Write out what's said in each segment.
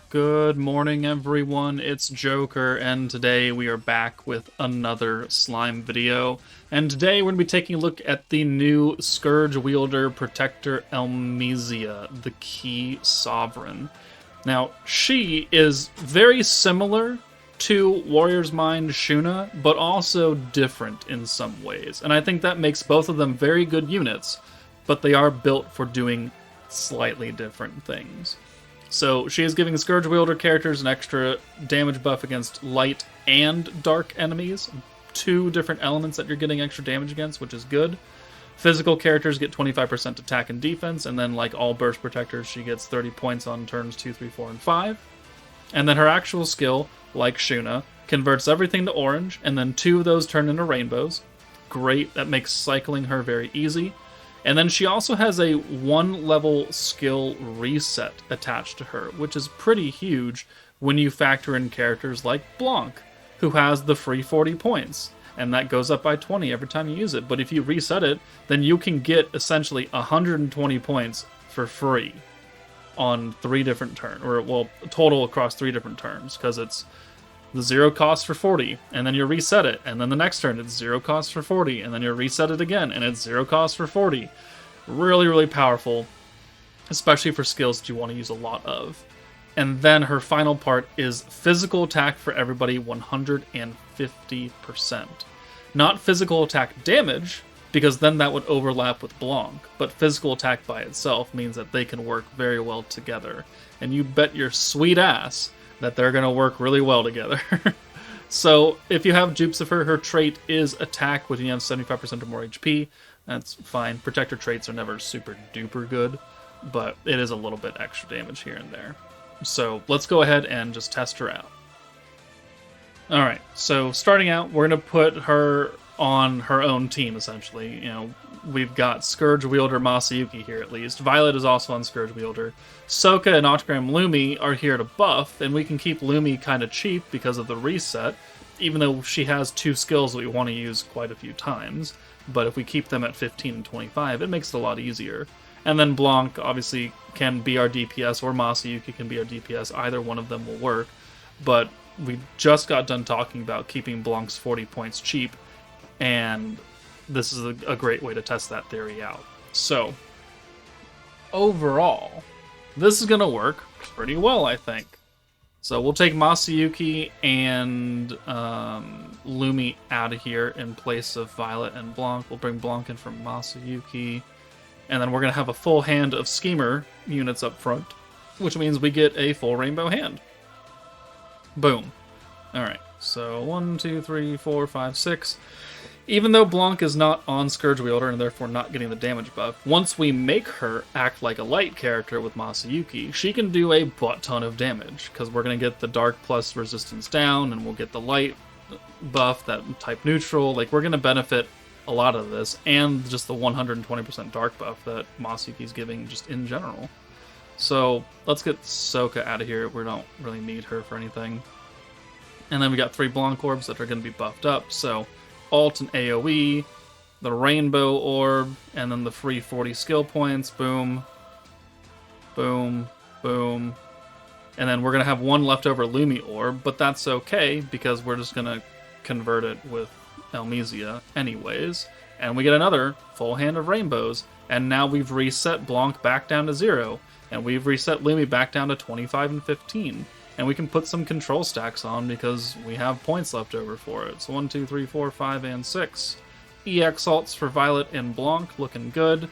Good morning, everyone. It's Joker, and today we are back with another slime video. And today we're going to be taking a look at the new Scourge Wielder Protector Elmesia, the Key Sovereign. Now, she is very similar to Warrior's Mind SHUNA, but also different in some ways. And I think that makes both of them very good units, but they are built for doing slightly different things. So she is giving Scourge Wielder characters an extra damage buff against light and dark enemies. Two different elements that you're getting extra damage against, which is good. Physical characters get 25% attack and defense, and then like all burst protectors, she gets 30 points on turns 2, 3, 4, and 5. And then her actual skill, like SHUNA, converts everything to orange, and then 2 of those turn into rainbows. Great, that makes cycling her very easy. And then she also has a 1-level skill reset attached to her, which is pretty huge when you factor in characters like Blanc, who has the free 40 points, and that goes up by 20 every time you use it. But if you reset it, then you can get essentially 120 points for free on 3 different turns, or well, total across 3 different turns, because it's the 0 cost for 40, and then you reset it, and then the next turn it's 0 cost for 40, and then you reset it again, and it's 0 cost for 40. Really, really powerful, especially for skills that you want to use a lot of. And then her final part is physical attack for everybody 150%. Not physical attack damage, because then that would overlap with Blanc, but physical attack by itself means that they can work very well together. And you bet your sweet ass that they're going to work really well together. So, if you have dupes of her, her trait is attack when you have 75% or more HP. That's fine. Protector traits are never super duper good, but it is a little bit extra damage here and there. So, let's go ahead and just test her out. Alright, so starting out, we're going to put her on her own team, essentially. You know, we've got Scourge Wielder Masayuki here, at least. Violet is also on Scourge Wielder. Soka and Octagram Lumi are here to buff, and we can keep Lumi kind of cheap because of the reset, even though she has 2 skills that we want to use quite a few times. But if we keep them at 15 and 25, it makes it a lot easier. And then Blanc, obviously, can be our DPS, or Masayuki can be our DPS. Either one of them will work. But we just got done talking about keeping Blanc's 40 points cheap, and this is a great way to test that theory out. So, overall, this is going to work pretty well, I think. So we'll take Masayuki and Lumi out of here in place of Violet and Blanc. We'll bring Blanc in from Masayuki. And then we're going to have a full hand of Schemer units up front, which means we get a full rainbow hand. Boom. Alright, so 1, 2, 3, 4, 5, 6. Even though Blanc is not on Scourge Wielder and therefore not getting the damage buff, once we make her act like a light character with Masayuki, she can do a butt ton of damage, because we're going to get the dark plus resistance down, and we'll get the light buff, that type neutral. Like, we're going to benefit a lot of this, and just the 120% dark buff that Masayuki's giving just in general. So, let's get Soka out of here. We don't really need her for anything. And then we got 3 Blanc orbs that are going to be buffed up, so Alt and AoE, the Rainbow Orb, and then the free 40 skill points. Boom. Boom. Boom. And then we're going to have 1 leftover Lumi Orb, but that's okay, because we're just going to convert it with Elmesia anyways. And we get another full hand of rainbows, and now we've reset Blanc back down to 0, and we've reset Lumi back down to 25 and 15. And we can put some control stacks on because we have points left over for it. So 1, 2, 3, 4, 5, and 6. EX alts for Violet and Blanc, looking good.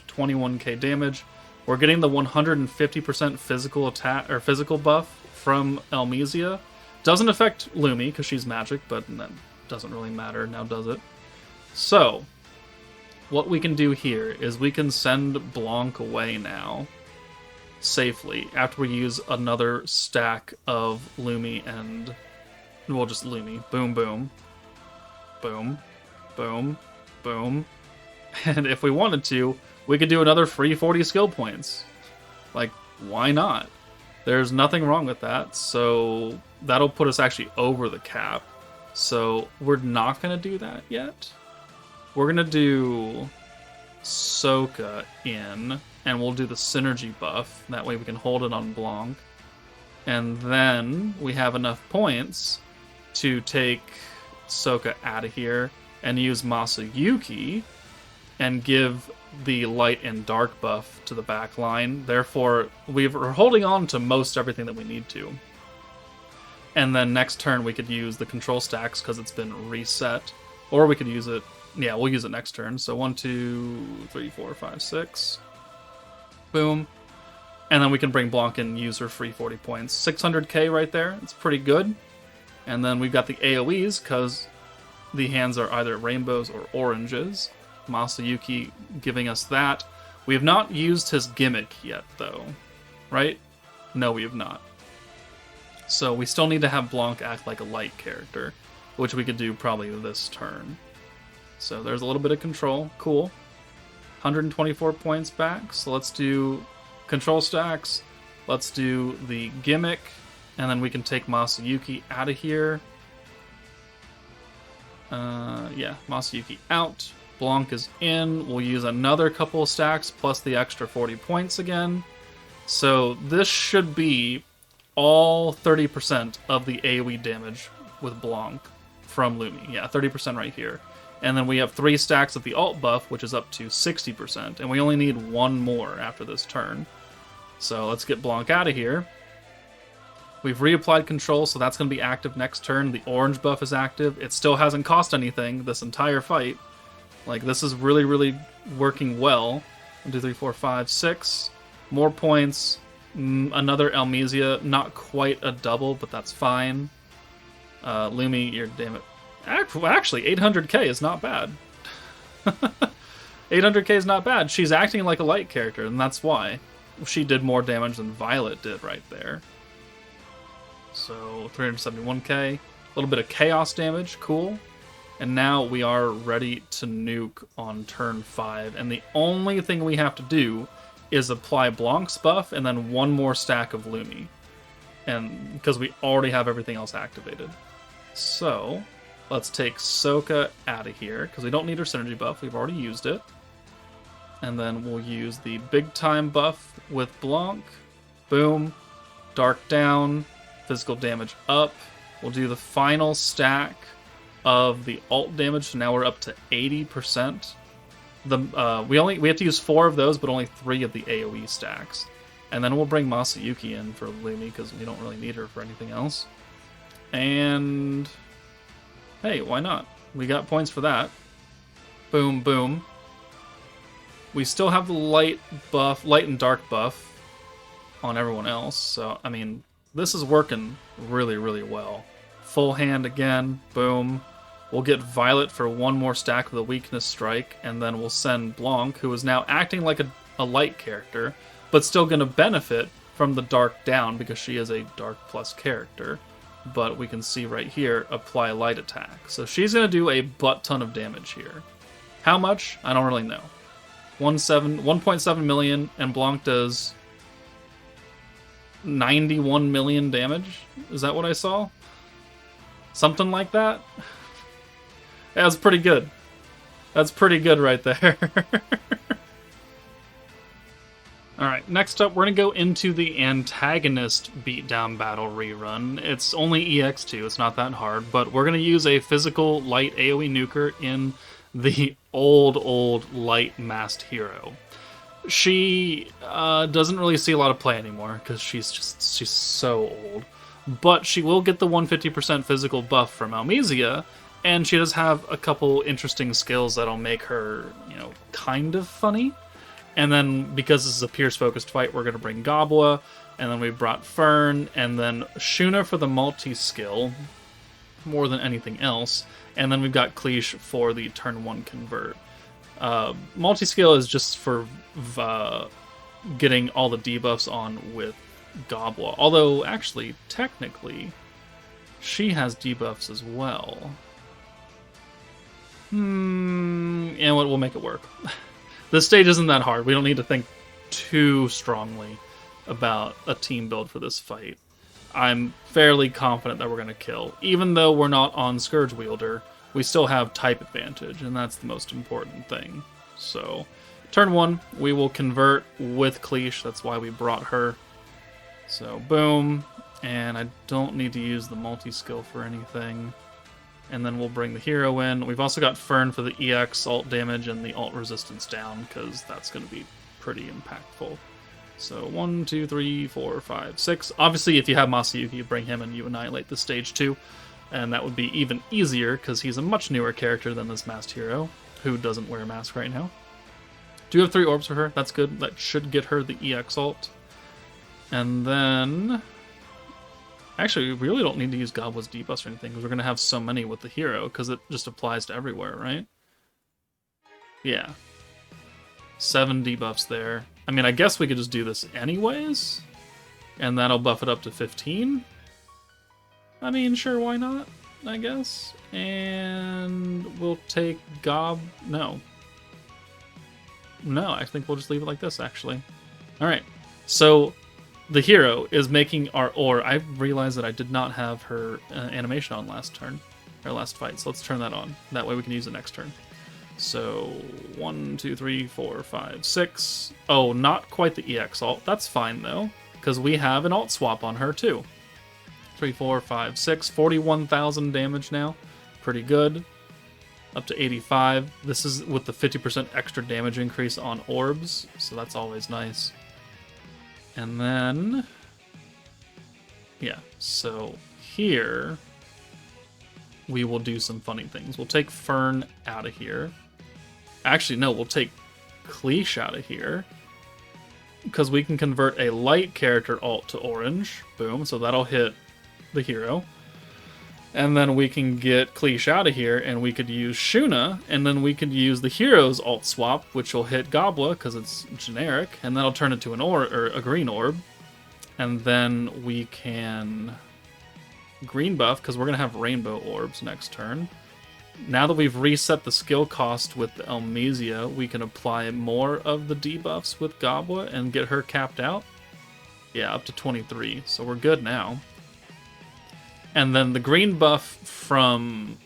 21k damage. We're getting the 150% physical attack or physical buff from Elmesia. Doesn't affect Lumi because she's magic, but that doesn't really matter now, does it? So, what we can do here is we can send Blanc away now safely after we use another stack of Lumi and, well, just Lumi. Boom, boom. Boom. Boom. Boom. And if we wanted to, we could do another free 40 skill points. Like, why not? There's nothing wrong with that, so that'll put us actually over the cap. So we're not going to do that yet. We're going to do Soka in, and we'll do the synergy buff. That way we can hold it on Blanc. And then we have enough points to take Soka out of here and use Masayuki and give the light and dark buff to the back line. Therefore, we're holding on to most everything that we need to. And then next turn we could use the control stacks because it's been reset. Or we could use it, yeah, we'll use it next turn. So 1, 2, 3, 4, 5, 6. Boom. And then we can bring Blanc in, use her free 40 points. 600k right there, it's pretty good. And then we've got the AoEs because the hands are either rainbows or oranges. Masayuki giving us that. We have not used his gimmick yet, though. Right? No, we have not. So we still need to have Blanc act like a light character, which we could do probably this turn. So there's a little bit of control. Cool. 124 points back. So let's do control stacks. Let's do the gimmick. And then we can take Masayuki out of here. Yeah, Masayuki out. Blanc is in. We'll use another couple of stacks plus the extra 40 points again. So this should be all 30% of the AoE damage with Blanc from Lumi. Yeah, 30% right here. And then we have 3 stacks of the alt buff, which is up to 60%. And we only need 1 more after this turn. So let's get Blanc out of here. We've reapplied control, so that's going to be active next turn. The orange buff is active. It still hasn't cost anything this entire fight. Like, this is really, really working well. 1, 2, 3, 4, 5, 6. More points. Another Elmesia. Not quite a double, but that's fine. Lumi, you're damn it. Actually, 800k is not bad. 800k is not bad. She's acting like a light character, and that's why. She did more damage than Violet did right there. So 371k, a little bit of chaos damage, cool. And now we are ready to nuke on turn 5. And the only thing we have to do is apply Blanc's buff and then 1 more stack of Lumi. And because we already have everything else activated. So let's take Soka out of here because we don't need her synergy buff. We've already used it. And then we'll use the big time buff with Blanc. Boom. Dark down. Physical damage up. We'll do the final stack of the alt damage. So now we're up to 80%. We have to use 4 of those, but only 3 of the AoE stacks. And then we'll bring Masayuki in for Lumi because we don't really need her for anything else. And hey, why not? We got points for that. Boom, boom. We still have the light and dark buff on everyone else. So, I mean, this is working really, really well. Full hand again. Boom. We'll get Violet for 1 more stack of the weakness strike, and then we'll send Blanc, who is now acting like a light character, but still going to benefit from the dark down because she is a dark plus character. But we can see right here, apply light attack. So she's going to do a butt ton of damage here. How much? I don't really know. 1.7 million, and Blanc does 91 million damage. Is that what I saw? Something like that? That's pretty good. That's pretty good right there. Alright, next up we're going to go into the antagonist beatdown battle rerun. It's only EX2, it's not that hard, but we're going to use a physical light AoE nuker in the old light masked hero. She doesn't really see a lot of play anymore because she's so old. But she will get the 150% physical buff from Elmesia, and she does have a couple interesting skills that'll make her, kind of funny. And then, because this is a Pierce-focused fight, we're going to bring Gobwa, and then we brought Fern, and then Shuna for the multi-skill, more than anything else. And then we've got Cleash for the turn 1 convert. Multi-skill is just for getting all the debuffs on with Gobwa. Although, actually, technically, she has debuffs as well. And we'll make it work. This stage isn't that hard. We don't need to think too strongly about a team build for this fight. I'm fairly confident that we're going to kill. Even though we're not on Scourge Wielder, we still have type advantage, and that's the most important thing. So, turn 1, we will convert with Cleash. That's why we brought her. So, boom. And I don't need to use the multi-skill for anything. And then we'll bring the hero in. We've also got Fern for the EX alt damage and the alt resistance down, because that's going to be pretty impactful. So 1, 2, 3, 4, 5, 6. Obviously, if you have Masayuki, you bring him and you annihilate the stage too. And that would be even easier, because he's a much newer character than this masked hero, who doesn't wear a mask right now. Do you have 3 orbs for her? That's good. That should get her the EX alt. And then... Actually, we really don't need to use Goblet's debuffs or anything, because we're going to have so many with the hero, because it just applies to everywhere, right? Yeah. 7 debuffs there. I mean, I guess we could just do this anyways, and that'll buff it up to 15. I mean, sure, why not, I guess. And we'll take No, I think we'll just leave it like this, actually. Alright, so... The hero is making our ore. I realized that I did not have her animation on last turn, or last fight, so let's turn that on. That way we can use it next turn. So 1, 2, 3, 4, 5, 6. Oh, not quite the EX alt. That's fine though, because we have an alt swap on her too. 3, 4, 5, 6. 41,000 damage now. Pretty good. Up to 85. This is with the 50% extra damage increase on orbs, so that's always nice. And then, yeah, so here we will do some funny things. We'll take Fern out of here. Actually, no, we'll take Cleash out of here, because we can convert a light character alt to orange. Boom, so that'll hit the hero. And then we can get Cleash out of here, and we could use Shuna, and then we could use the hero's alt swap, which will hit Gobla, because it's generic, and that'll turn it to an a green orb. And then we can green buff, because we're going to have rainbow orbs next turn. Now that we've reset the skill cost with the Elmesia, we can apply more of the debuffs with Gobla and get her capped out. Yeah, up to 23, so we're good now. And then the green buff from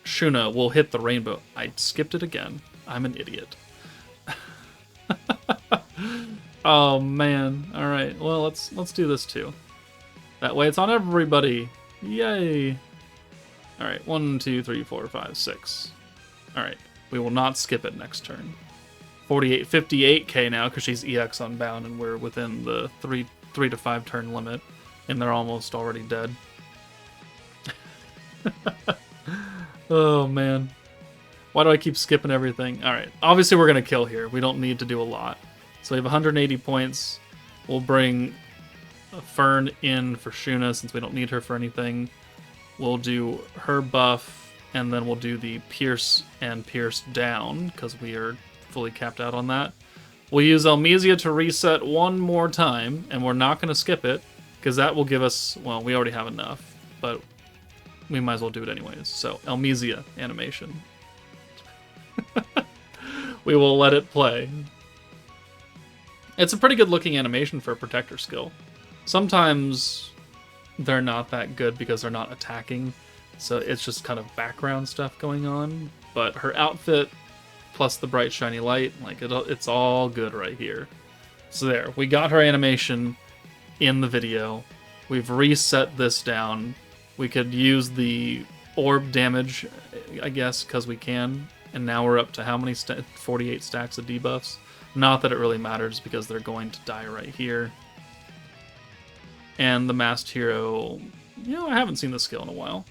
Shuna will hit the rainbow. I skipped it again. I'm an idiot. Oh man. All right. Well, let's do this too. That way it's on everybody. Yay. All right. 1, 2, 3, 4, 5, 6. All right. We will not skip it next turn. 58k now because she's EX unbound and we're within the 3 to 5 turn limit, and they're almost already dead. Oh man, why do I keep skipping everything? Alright, obviously we're gonna kill here. We don't need to do a lot. So we have 180 points. We'll bring a Fern in for Shuna since we don't need her for anything. We'll do her buff, and then we'll do the Pierce and Pierce down because we are fully capped out on that. We'll use Elmesia to reset one more time, and we're not going to skip it because that will give us, well, we already have enough, but we might as well do it anyways. So, Elmesia animation. We will let it play. It's a pretty good looking animation for a protector skill. Sometimes they're not that good because they're not attacking, so it's just kind of background stuff going on. But her outfit plus the bright shiny light, like it's all good right here. So there, we got her animation in the video. We've reset this down. We could use the orb damage, I guess, because we can. And now we're up to how many 48 stacks of debuffs. Not that it really matters because they're going to die right here. And the masked hero, I haven't seen this skill in a while.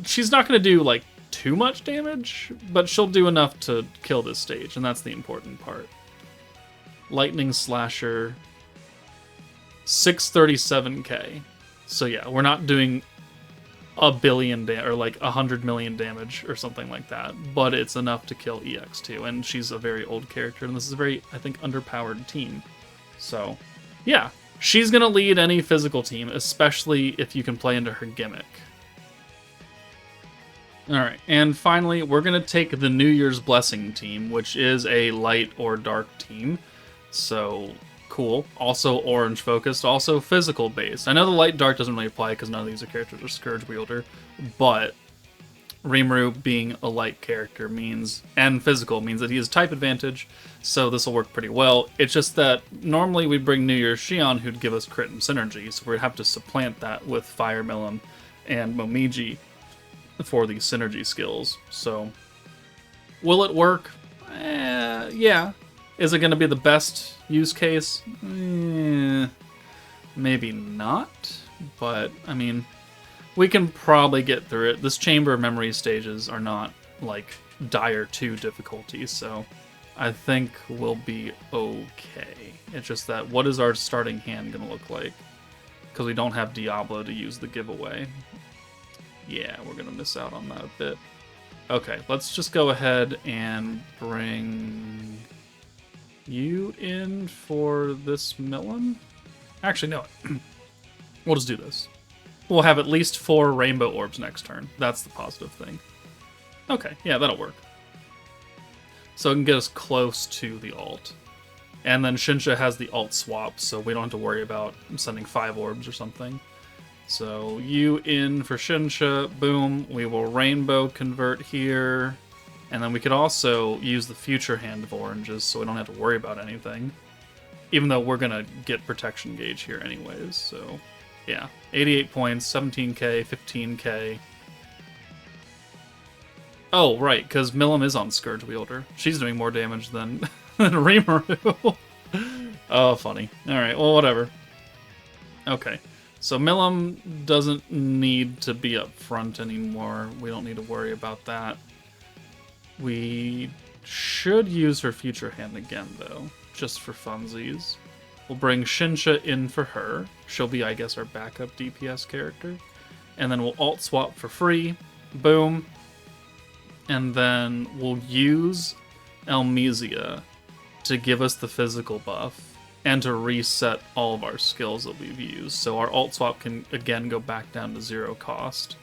She's not going to do like too much damage, but she'll do enough to kill this stage, and that's the important part. Lightning Slasher, 637k. So yeah, we're not doing a billion or like 100 million damage or something like that, but it's enough to kill EX2, and she's a very old character, and this is a very, I think, underpowered team. So yeah, she's gonna lead any physical team, especially if you can play into her gimmick. Alright, and finally, we're gonna take the New Year's Blessing team, which is a light or dark team. So cool. Also orange focused, also physical based. I know the light dark doesn't really apply because none of these are characters are Scourge Wielder, but Rimuru being a light character means, and physical, means that he has type advantage, so this will work pretty well. It's just that normally we bring New Year's Shion who'd give us crit and synergy, so we'd have to supplant that with Fire Milim and Momiji for these synergy skills. So, will it work? Yeah. Is it going to be the best use case? Maybe not, but, I mean, we can probably get through it. This Chamber of Memory stages are not, like, dire 2 difficulty, so I think we'll be okay. It's just that, what is our starting hand going to look like? Because we don't have Diablo to use the giveaway. Yeah, we're going to miss out on that a bit. Okay, let's just go ahead and bring you in for this Milim. Actually, no. We'll just do this. We'll have at least 4 rainbow orbs next turn. That's the positive thing. Okay, yeah, that'll work. So it can get us close to the ult. And then Shinsha has the ult swap, so we don't have to worry about sending 5 orbs or something. So you in for Shinsha, boom, we will rainbow convert here. And then we could also use the future hand of oranges, so we don't have to worry about anything. Even though we're going to get protection gauge here anyways, so yeah. 88 points, 17k, 15k. Oh, right, because Milim is on Scourge Wielder. She's doing more damage than Rimuru. Oh, funny. Alright, well, whatever. Okay, so Milim doesn't need to be up front anymore. We don't need to worry about that. We should use her future hand again, though, just for funsies. We'll bring Shinsha in for her. She'll be, I guess, our backup DPS character. And then we'll alt swap for free. Boom. And then we'll use Elmesia to give us the physical buff and to reset all of our skills that we've used. So our alt swap can, again, go back down to 0 cost.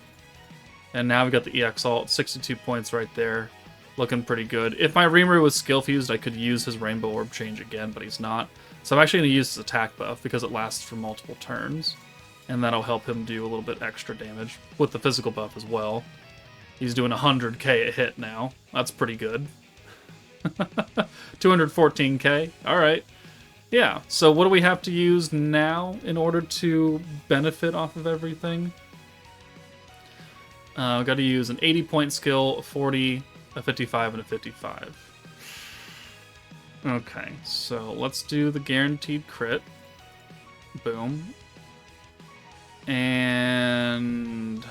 And now we've got the EX alt, 62 points right there. Looking pretty good. If my Rimuru was skill fused, I could use his Rainbow Orb change again, but he's not. So I'm actually going to use his attack buff because it lasts for multiple turns. And that'll help him do a little bit extra damage with the physical buff as well. He's doing 100k a hit now. That's pretty good. 214k. Alright. Yeah, so what do we have to use now in order to benefit off of everything? We've got to use an 80 point skill, a 40, a 55, and a 55. Okay, so let's do the guaranteed crit. Boom. And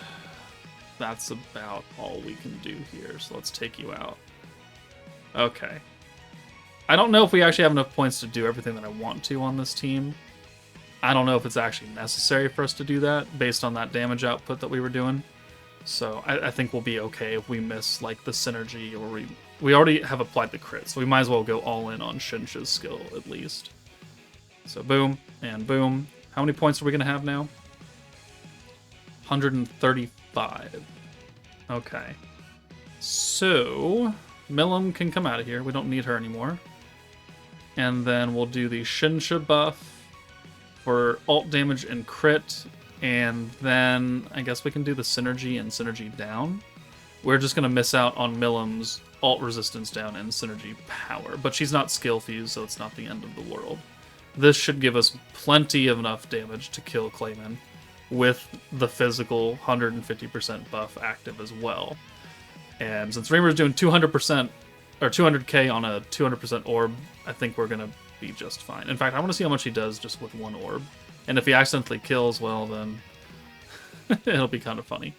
that's about all we can do here, so let's take you out. Okay. I don't know if we actually have enough points to do everything that I want to on this team. I don't know if it's actually necessary for us to do that, based on that damage output that we were doing. So I think we'll be okay if we miss like the synergy, or we already have applied the crit, so we might as well go all in on Shinsha's skill at least. So boom and boom. How many points are we gonna have now? 135. Okay. So Milim can come out of here. We don't need her anymore. And then we'll do the Shinsha buff for ult damage and crit. And then I guess we can do the synergy and synergy down. We're just going to miss out on Milim's ult resistance down and synergy power. But she's not skill fused, so it's not the end of the world. This should give us plenty of enough damage to kill Clayman, with the physical 150% buff active as well. And since Reamer's doing 200% or 200k on a 200% orb, I think we're going to be just fine. In fact, I want to see how much he does just with one orb. And if he accidentally kills, well, then it'll be kind of funny.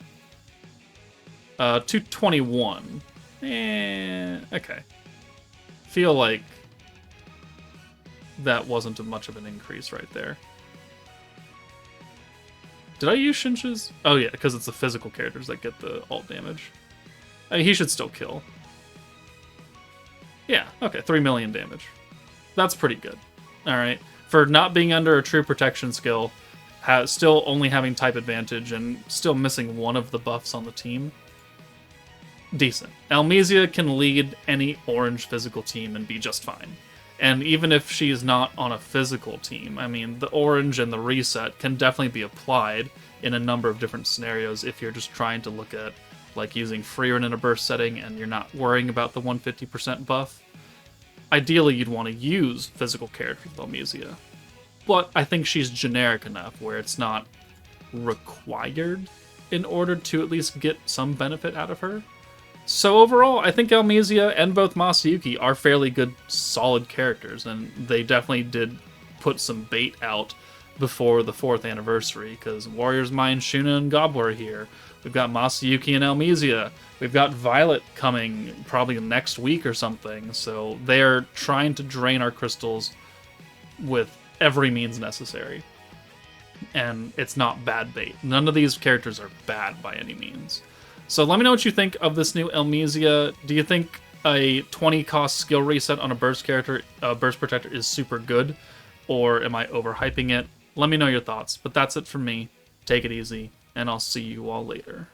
221. Okay. Feel like that wasn't much of an increase right there. Did I use Shinsha's? Oh yeah, because it's the physical characters that get the ult damage. I mean, he should still kill. Yeah, okay, 3 million damage. That's pretty good. Alright. For not being under a true protection skill, still only having type advantage, and still missing one of the buffs on the team. Decent. Elmesia can lead any orange physical team and be just fine. And even if she's not on a physical team, I mean, the orange and the reset can definitely be applied in a number of different scenarios if you're just trying to look at like using free run in a burst setting and you're not worrying about the 150% buff, ideally you'd want to use physical characters with Elmesia. But I think she's generic enough where it's not required in order to at least get some benefit out of her. So overall, I think Elmesia and both Masayuki are fairly good, solid characters, and they definitely did put some bait out before the 4th anniversary, because Warriors Mind, SHUNA, and Gobbler are here. We've got Masayuki and Elmesia. We've got Violet coming probably next week or something, so they're trying to drain our crystals with every means necessary. And it's not bad bait. None of these characters are bad by any means. So let me know what you think of this new Elmesia. Do you think a 20 cost skill reset on a burst character, burst protector, is super good? Or am I overhyping it? Let me know your thoughts. But that's it from me. Take it easy, and I'll see you all later.